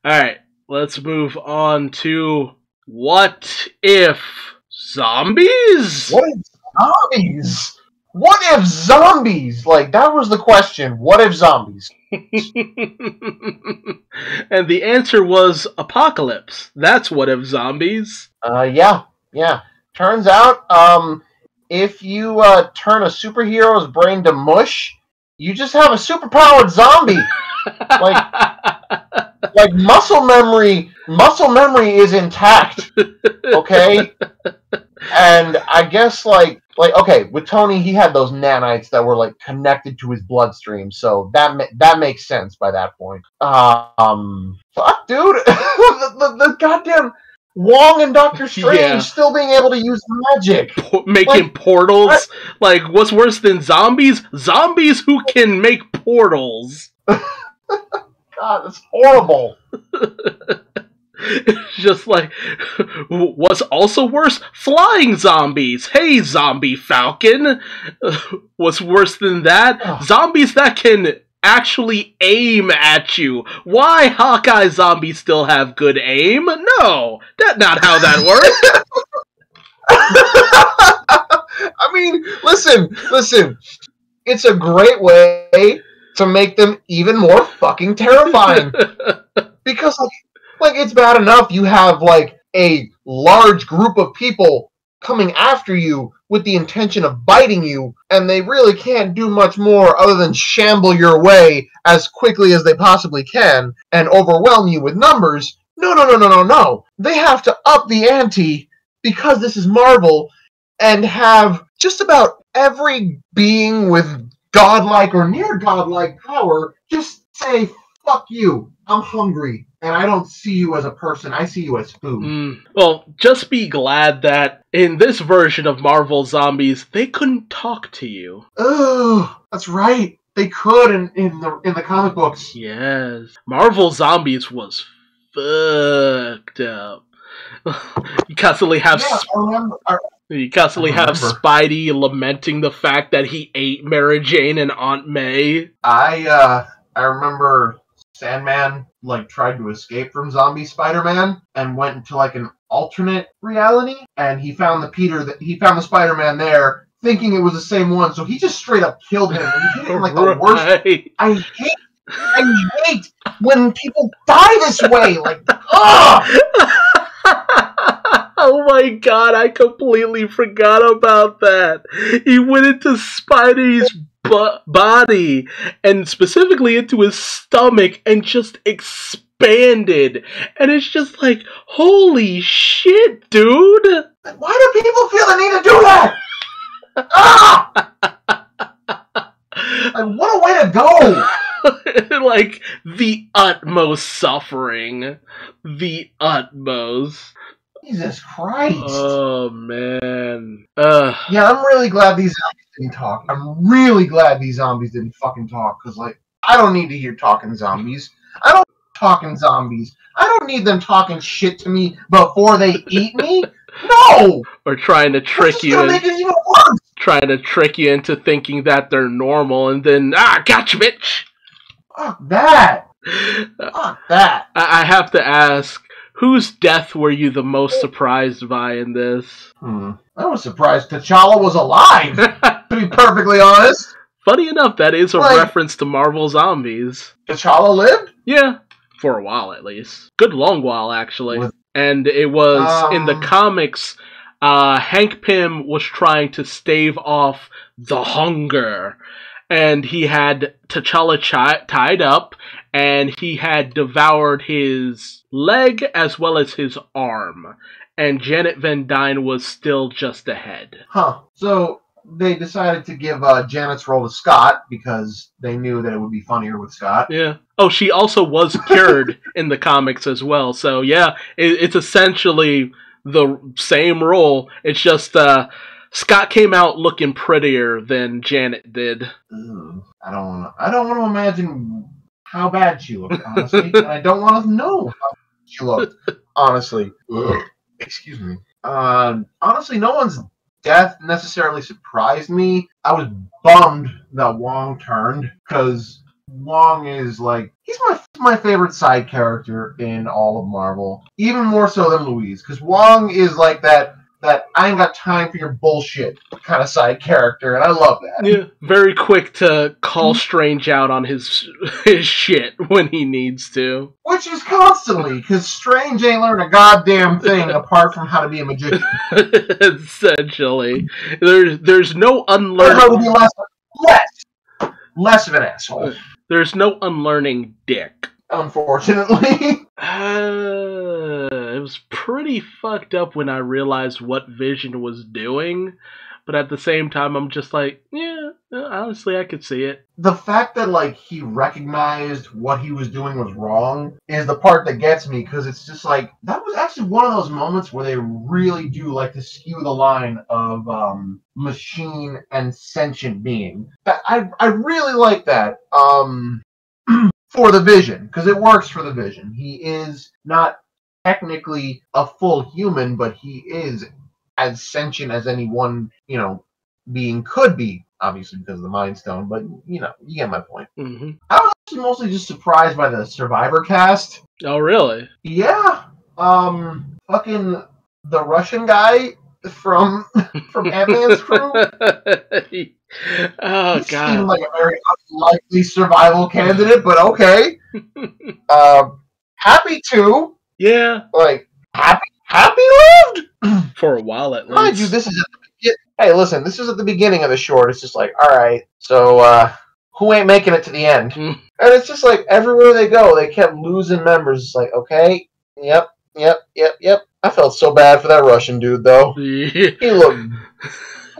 Alright, let's move on to what if zombies? What if zombies? What if zombies? Like, that was the question. What if zombies? And the answer was apocalypse. That's what if zombies. Yeah. Turns out, if you turn a superhero's brain to mush, you just have a superpowered zombie. like muscle memory is intact. Okay? And I guess okay, with Tony, he had those nanites that were like connected to his bloodstream, so that makes sense by that point. Fuck, dude, the goddamn Wong and Doctor Strange still being able to use magic, making portals. Like, what's worse than zombies? Zombies who can make portals. God, that's horrible. It's just like, what's also worse? Flying zombies. Hey, zombie falcon. What's worse than that? Zombies that can actually aim at you. Why Hawkeye zombies still have good aim? No, that's not how that works. I mean, listen. It's a great way to make them even more fucking terrifying. Because, like, it's bad enough you have, like, a large group of people coming after you with the intention of biting you, and they really can't do much more other than shamble your way as quickly as they possibly can and overwhelm you with numbers. No. They have to up the ante because this is Marvel and have just about every being with godlike or near godlike power just say, fuck you, I'm hungry. And I don't see you as a person, I see you as food. Well, just be glad that in this version of Marvel Zombies, they couldn't talk to you. Oh, that's right. They could in the comic books. Yes. Marvel Zombies was fucked up. You constantly have Spidey lamenting the fact that he ate Mary Jane and Aunt May. I remember Sandman tried to escape from zombie Spider-Man and went into like an alternate reality, and he found the Spider-Man there, thinking it was the same one, so he just straight up killed him. And he did it in the worst. I hate when people die this way. Oh my god, I completely forgot about that. He went into Spidey's body, and specifically into his stomach, and just expanded. And it's just like, holy shit, dude! Why do people feel the need to do that? What a way to go! Like, the utmost suffering. The utmost. Jesus Christ. Oh, man. Yeah, I'm really glad these zombies didn't talk. I'm really glad these zombies didn't fucking talk, because, I don't need to hear talking zombies. I don't need talking zombies. I don't need them talking shit to me before they eat me. No! Or trying to trick you. Make it even worse. Trying to trick you into thinking that they're normal, and then, gotcha, bitch! Fuck that. Fuck that. I have to ask, whose death were you the most surprised by in this? I was surprised T'Challa was alive, to be perfectly honest. Funny enough, that is a reference to Marvel Zombies. T'Challa lived? Yeah, for a while at least. Good long while, actually. And it was, in the comics, Hank Pym was trying to stave off the hunger. And he had T'Challa tied up, and he had devoured his leg as well as his arm. And Janet Van Dyne was still just ahead. Huh. So they decided to give Janet's role to Scott because they knew that it would be funnier with Scott. Yeah. Oh, she also was cured in the comics as well. So yeah, it's essentially the same role. It's just Scott came out looking prettier than Janet did. Ooh, I don't want to imagine how bad she looked, honestly. And I don't want to know how she looked, honestly. Ugh. Excuse me. Honestly, no one's death necessarily surprised me. I was bummed that Wong turned, because Wong is like, he's my favorite side character in all of Marvel, even more so than Louise, because Wong is like that I ain't got time for your bullshit kind of side character, and I love that. Yeah, very quick to call Strange out on his shit when he needs to. Which is constantly, because Strange ain't learned a goddamn thing apart from how to be a magician. Essentially. There's no unlearning... How to be less of an asshole. There's no unlearning dick. Unfortunately. It was pretty fucked up when I realized what Vision was doing, but at the same time, I'm just like, yeah, honestly, I could see it. The fact that, like, he recognized what he was doing was wrong is the part that gets me, because it's just like, that was actually one of those moments where they really do like to skew the line of machine and sentient being. I really like that. For the Vision, because it works for the Vision. He is not technically a full human, but he is as sentient as any one, being could be, obviously because of the Mind Stone, but, you get my point. Mm-hmm. I was actually mostly just surprised by the Survivor cast. Oh, really? Yeah. Fucking the Russian guy from Ant-Man's crew. Oh, he God. seemed like a very unlikely survival candidate, but okay. Happy to. Yeah. Like, happy lived! For a while, at least. Mind you, this is at the beginning of the short. It's just like, alright, so, who ain't making it to the end? And it's just like, everywhere they go, they kept losing members. It's like, okay, yep. I felt so bad for that Russian dude, though. Yeah.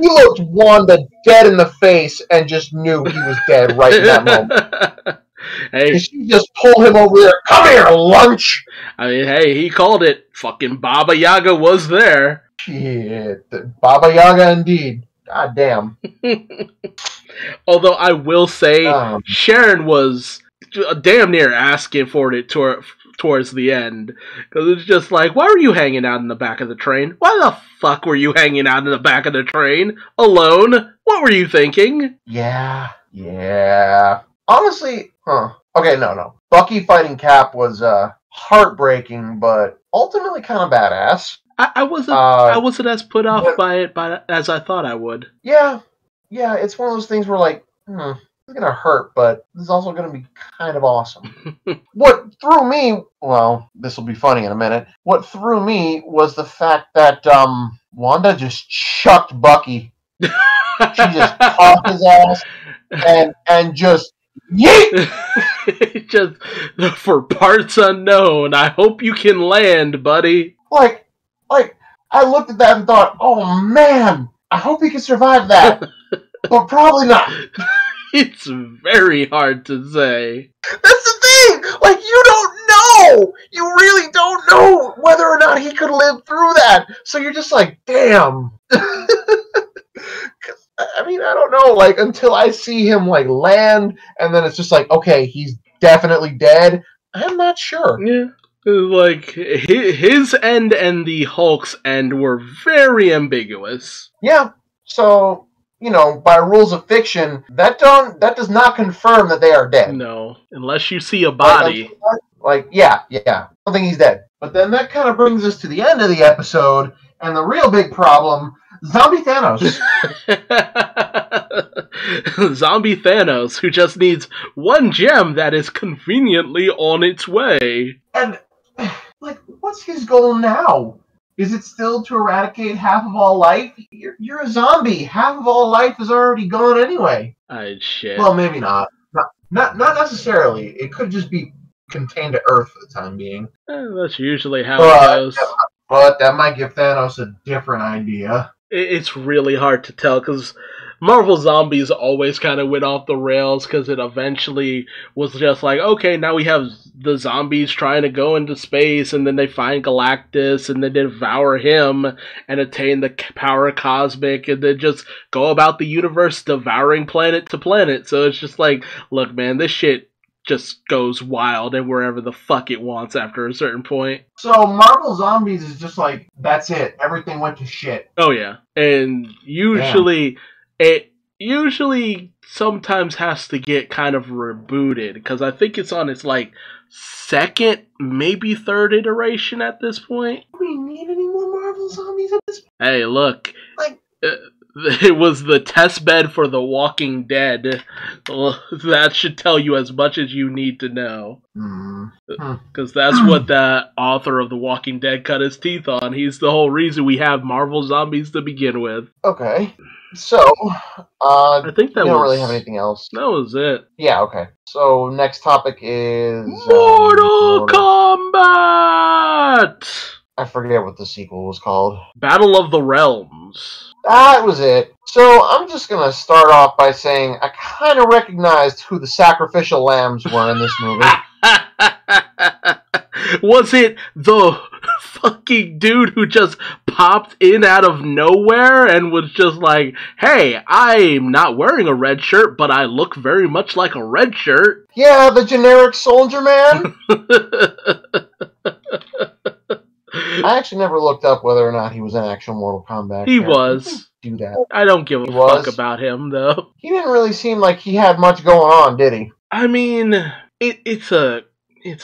He looked Wanda dead in the face and just knew he was dead right in that moment. Hey, she just pulled him over there. Come here, lunch! I mean, hey, he called it. Fucking Baba Yaga was there. Shit. Baba Yaga indeed. God damn. Although I will say, Sharon was damn near asking for it towards the end. Because it's just like, why were you hanging out in the back of the train? Why the fuck were you hanging out in the back of the train? Alone? What were you thinking? Yeah. Honestly, okay, no. Bucky fighting Cap was heartbreaking, but ultimately kind of badass. I wasn't as put off by it as I thought I would. Yeah, it's one of those things where like, it's gonna hurt, but this is also gonna be kind of awesome. What threw me, well, this will be funny in a minute. What threw me was the fact that Wanda just chucked Bucky. She just popped his ass and just yeet! Just for parts unknown. I hope you can land, buddy. Like I looked at that and thought, oh man, I hope he can survive that. But probably not. It's very hard to say. That's the thing! Like, you don't know! You really don't know whether or not he could live through that. So you're just like, damn. I mean, I don't know. Like, until I see him, like, land, and then it's just like, okay, he's definitely dead. I'm not sure. Yeah. Like, his end and the Hulk's end were very ambiguous. Yeah. So, by rules of fiction, that does not confirm that they are dead. No. Unless you see a body. Yeah. I don't think he's dead. But then that kind of brings us to the end of the episode, and the real big problem, Zombie Thanos. Zombie Thanos, who just needs one gem that is conveniently on its way. And, like, what's his goal now? Is it still to eradicate half of all life? You're a zombie. Half of all life is already gone anyway. Shit. Well, maybe not. Not necessarily. It could just be contained to Earth for the time being. That's usually how it goes. But that might give Thanos a different idea. It's really hard to tell, because Marvel Zombies always kind of went off the rails, because it eventually was just like, okay, now we have the zombies trying to go into space, and then they find Galactus, and then they devour him, and attain the power cosmic, and then just go about the universe devouring planet to planet. So it's just like, look, man, this shit just goes wild and wherever the fuck it wants after a certain point. So Marvel Zombies is just like, that's it. Everything went to shit. Oh yeah. And usually usually sometimes has to get kind of rebooted, because I think it's on its like second, maybe third iteration at this point. Do we need any more Marvel Zombies at this point? Hey, look. Like, it was the test bed for The Walking Dead. That should tell you as much as you need to know. Because that's what that author of The Walking Dead cut his teeth on. He's the whole reason we have Marvel Zombies to begin with. Okay. So, I think that we don't really have anything else. That was it. Yeah, okay. So, next topic is... Mortal Kombat! I forget what the sequel was called. Battle of the Realms. That was it. So, I'm just gonna start off by saying I kind of recognized who the sacrificial lambs were in this movie. Was it the fucking dude who just popped in out of nowhere and was just like, hey, I'm not wearing a red shirt, but I look very much like a red shirt? Yeah, the generic soldier man. I actually never looked up whether or not he was in actual Mortal Kombat. He was. Do that. I don't give a fuck about him, though. He didn't really seem like he had much going on, did he? I mean, it's a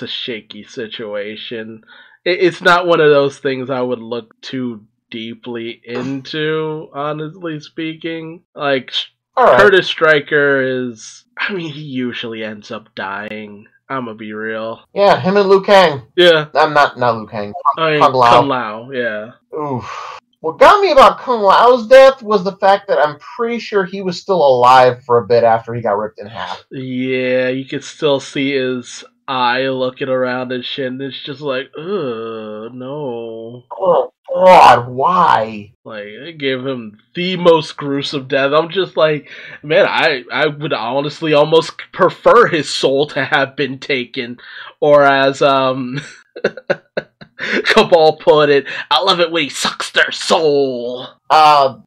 shaky situation. It's not one of those things I would look too deeply into, honestly speaking. Like, right. Curtis Stryker is... I mean, he usually ends up dying. I'm gonna be real. Yeah, him and Liu Kang. Yeah. I'm not Liu Kang. Kung Lao, yeah. Oof. What got me about Kung Lao's death was the fact that I'm pretty sure he was still alive for a bit after he got ripped in half. Yeah, you could still see his eye looking around and shit, and it's just like, ugh, no. Oh, God, why? Like, it gave him the most gruesome death. I'm just like, man, I would honestly almost prefer his soul to have been taken. Or as, Cabal put it, I love it when he sucks their soul.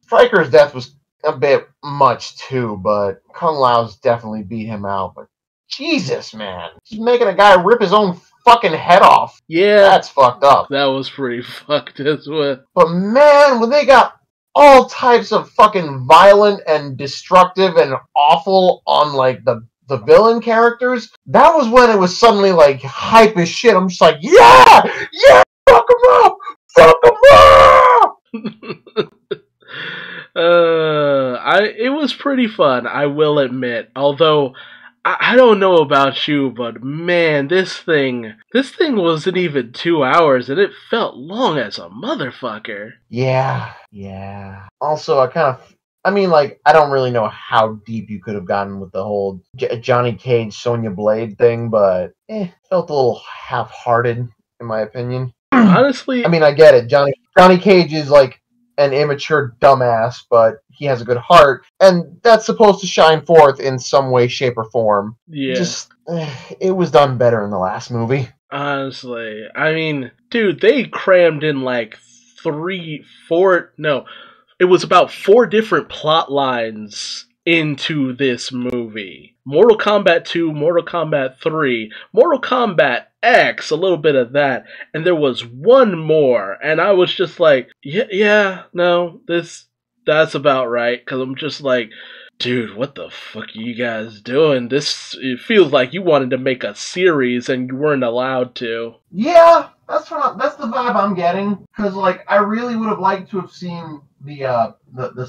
Stryker's death was a bit much too, but Kung Lao's definitely beat him out. But Jesus, man. He's making a guy rip his own fucking head off. Yeah. That's fucked up. That was pretty fucked as well. But man, when they got all types of fucking violent and destructive and awful on, like, the villain characters, that was when it was suddenly, like, hype as shit. I'm just like, yeah! Yeah! Fuck him up! Fuck him up! It was pretty fun, I will admit. Although, I don't know about you, but man, this thing wasn't even 2 hours, and it felt long as a motherfucker. Yeah. Also, I don't really know how deep you could have gotten with the whole Johnny Cage, Sonya Blade thing, but felt a little half-hearted, in my opinion. Honestly, I mean, I get it. Johnny Cage is like an immature dumbass, but he has a good heart, and that's supposed to shine forth in some way, shape, or form. Yeah. Just, it was done better in the last movie. Honestly, I mean, dude, they crammed in like it was about 4 different plot lines into this movie. Mortal Kombat 2, Mortal Kombat 3, Mortal Kombat X, a little bit of that, and there was one more, and I was just like, that's about right, because I'm just like, dude, what the fuck are you guys doing? It feels like you wanted to make a series and you weren't allowed to. Yeah, that's the vibe I'm getting, because, like, I really would have liked to have seen the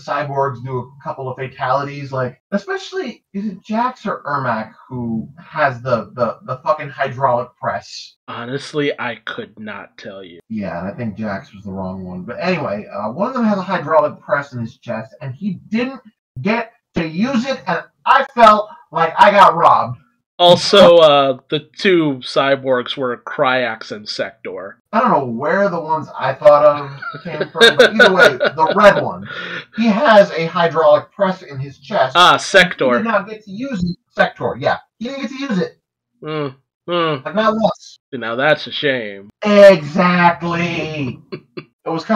cyborgs do a couple of fatalities, like, especially, is it Jax or Ermac who has the fucking hydraulic press? Honestly, I could not tell you. Yeah, and I think Jax was the wrong one. But anyway, one of them has a hydraulic press in his chest, and he didn't get to use it, and I felt like I got robbed. Also, the 2 cyborgs were Cryax and Sector. I don't know where the ones I thought of came from, but either way, the red one. He has a hydraulic press in his chest. Sector. He did not get to use it. Sector, yeah. He didn't get to use it. Like, not once. Now that's a shame. Exactly. I was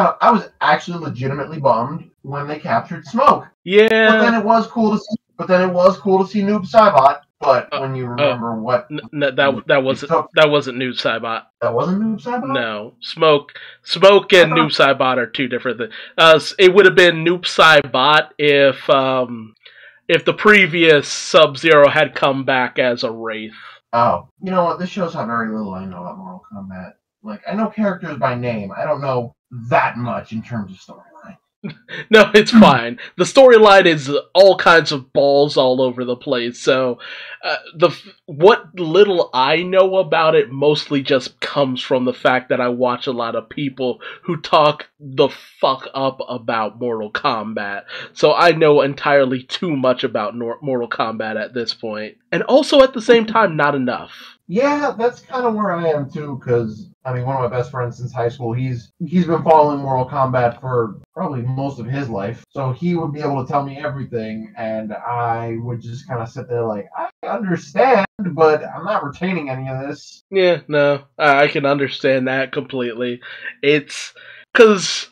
actually legitimately bummed when they captured Smoke. Yeah. But then it was cool to see Noob Saibot. But when you remember what that wasn't Noob Saibot. That wasn't Noob Saibot? No. Smoke and Noob Saibot are 2 different things. It would have been Noob Saibot if if the previous Sub-Zero had come back as a wraith. Oh, you know what? This shows how very little I know about Mortal Kombat. Like, I know characters by name. I don't know that much in terms of storyline. No, it's fine. The storyline is all kinds of balls all over the place. So, what little I know about it mostly just comes from the fact that I watch a lot of people who talk the fuck up about Mortal Kombat. So I know entirely too much about Mortal Kombat at this point, and also at the same time, not enough. Yeah, that's kind of where I am too, because, I mean, one of my best friends since high school, he's been following Mortal Kombat for probably most of his life, so he would be able to tell me everything, and I would just kind of sit there like, I understand, but I'm not retaining any of this. Yeah, no, I can understand that completely. It's because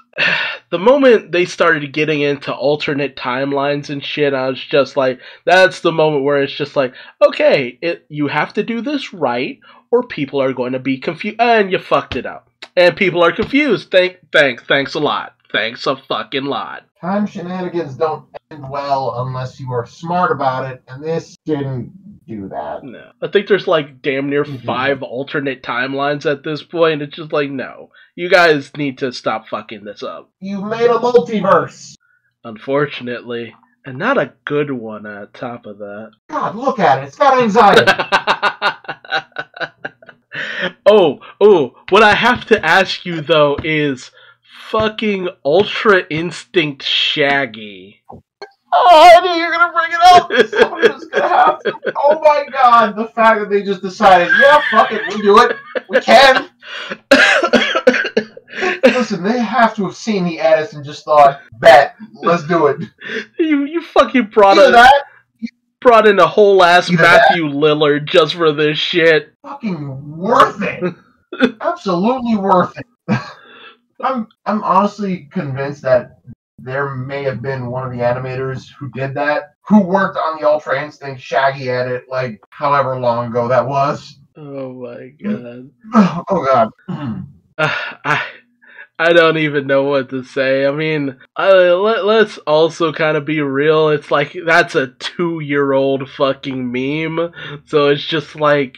the moment they started getting into alternate timelines and shit, I was just like, that's the moment where it's just like, okay, you have to do this right, or people are going to be confused, and you fucked it up. And people are confused. Thanks a lot. Thanks a fucking lot. Time shenanigans don't end well unless you are smart about it, and this didn't do that. No. I think there's like damn near 5 alternate timelines at this point. It's just like, no. You guys need to stop fucking this up. You made a multiverse! Unfortunately. And not a good one on top of that. God, look at it. It's got anxiety. What I have to ask you, though, is fucking Ultra Instinct Shaggy. Oh, I knew you were going to bring it up. Somebody was going to have to. Oh my god, the fact that they just decided, yeah, fuck it, we'll do it. We can. Listen, they have to have seen the edits and just thought, bet, let's do it. You fucking brought in a whole ass Matthew Lillard just for this shit. Fucking worth it. Absolutely worth it. I'm honestly convinced that there may have been one of the animators who did that, who worked on the Ultra Instinct Shaggy edit, like, however long ago that was. Oh my god. Oh god. I don't even know what to say. I mean, let's also kind of be real. It's like, that's a 2-year-old fucking meme. So it's just like,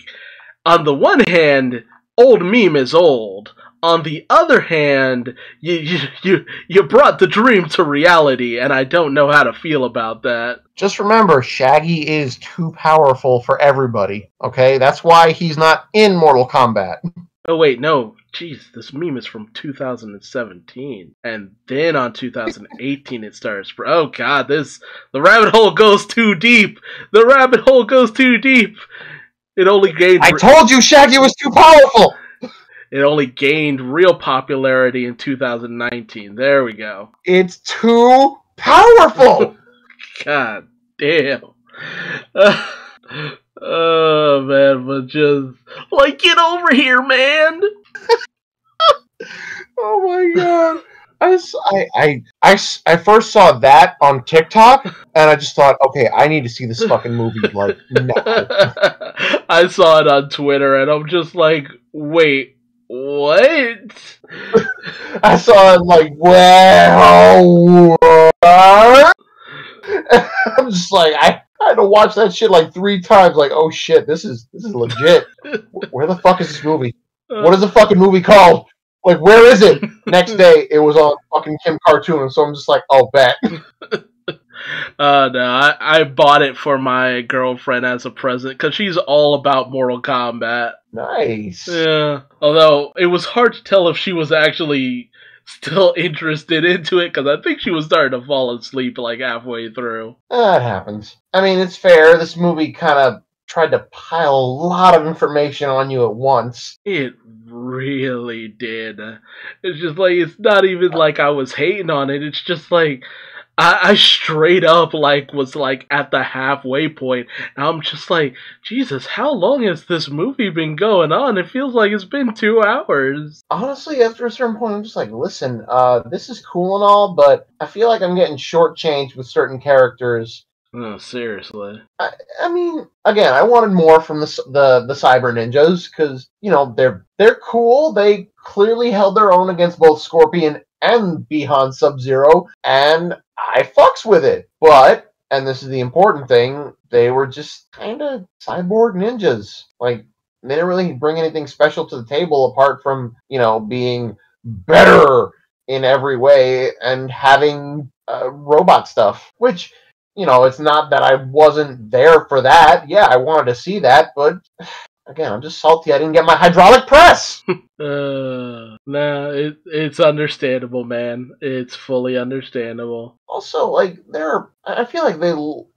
on the one hand, old meme is old. On the other hand, you brought the dream to reality, and I don't know how to feel about that. Just remember, Shaggy is too powerful for everybody, okay? That's why he's not in Mortal Kombat. Oh wait, no. Jeez, this meme is from 2017. And then on 2018 it starts. Oh god, the rabbit hole goes too deep! The rabbit hole goes too deep! It only gained... I told you Shaggy was too powerful! It only gained real popularity in 2019. There we go. It's too powerful! God damn. Oh, man, but just... like, get over here, man! Oh my god. I first saw that on TikTok, and I just thought, okay, I need to see this fucking movie, like, now. I saw it on Twitter, and I'm just like, wait, what? I saw it like, well, what? I'm just like, I had to watch that shit like 3 times, like, oh shit, this is legit. Where the fuck is this movie? What is the fucking movie called? Like, where is it? Next day, it was on fucking Kim Cartoon, so I'm just like, oh, bet. No, I bought it for my girlfriend as a present, because she's all about Mortal Kombat. Nice. Yeah, although, it was hard to tell if she was actually still interested into it, because I think she was starting to fall asleep, like, halfway through. That happens. I mean, it's fair, this movie kind of tried to pile a lot of information on you at once. It really did. It's just like, it's not even like I was hating on it, it's just like, I straight up, like, was, like, at the halfway point, and I'm just like, Jesus, how long has this movie been going on? It feels like it's been 2 hours. Honestly, after a certain point, I'm just like, listen, this is cool and all, but I feel like I'm getting shortchanged with certain characters. No, seriously. I mean, again, I wanted more from the Cyber Ninjas, because, you know, they're cool, they clearly held their own against both Scorpion and Bihan Sub-Zero, and I fucks with it. But and this is the important thing, they were just kind of cyborg ninjas. Like, they didn't really bring anything special to the table apart from, being better in every way and having robot stuff. Which, it's not that I wasn't there for that. Yeah, I wanted to see that, but again, I'm just salty I didn't get my hydraulic press. Nah, it's understandable, man. It's fully understandable. Also, like, I feel like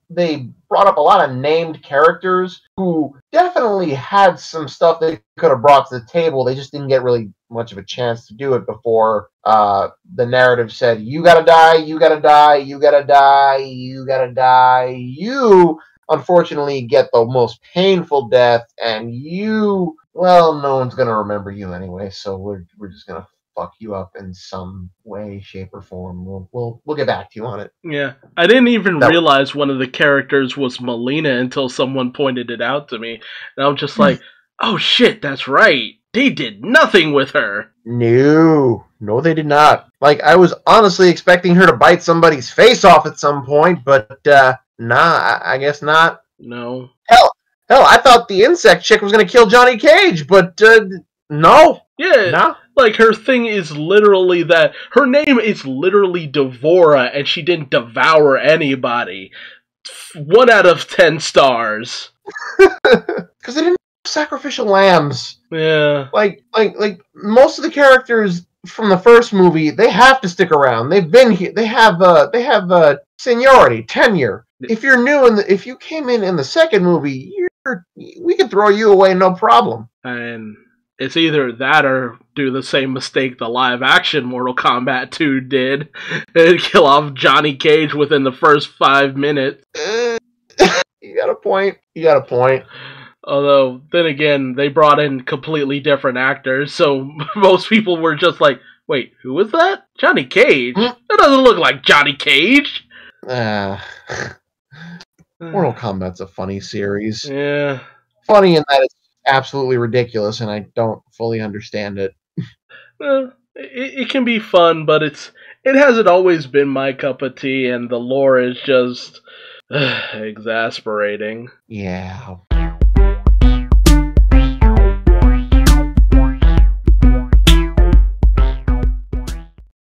they brought up a lot of named characters who definitely had some stuff they could have brought to the table. They just didn't get really much of a chance to do it before the narrative said, you gotta die, you gotta die, you gotta die, you gotta die. You, unfortunately, get the most painful death, and no one's gonna remember you anyway, so we're just gonna fuck you up in some way, shape, or form. We'll get back to you on it. Yeah, I didn't even realize one of the characters was Melina until someone pointed it out to me, and I'm just like, oh shit, that's right. They did nothing with her. No, they did not. Like, I was honestly expecting her to bite somebody's face off at some point, but nah, I guess not. No. Hell, I thought the insect chick was gonna kill Johnny Cage, but no. Yeah. Nah. Like, her thing is literally that her name is literally Devora, and she didn't devour anybody. 1 out of 10 stars. Because they didn't have sacrificial lambs. Yeah. Like most of the characters from the first movie, they have to stick around. They've been here. They have seniority, tenure. If you're new if you came in the second movie, we could throw you away no problem. And it's either that or do the same mistake the live-action Mortal Kombat 2 did and kill off Johnny Cage within the first 5 minutes. You got a point. Although, then again, they brought in completely different actors, so most people were just like, wait, who was that? Johnny Cage? That doesn't look like Johnny Cage! Mortal Kombat's a funny series. Yeah. Funny in that it's absolutely ridiculous, and I don't fully understand it. It can be fun, but it hasn't always been my cup of tea, and the lore is just exasperating. Yeah.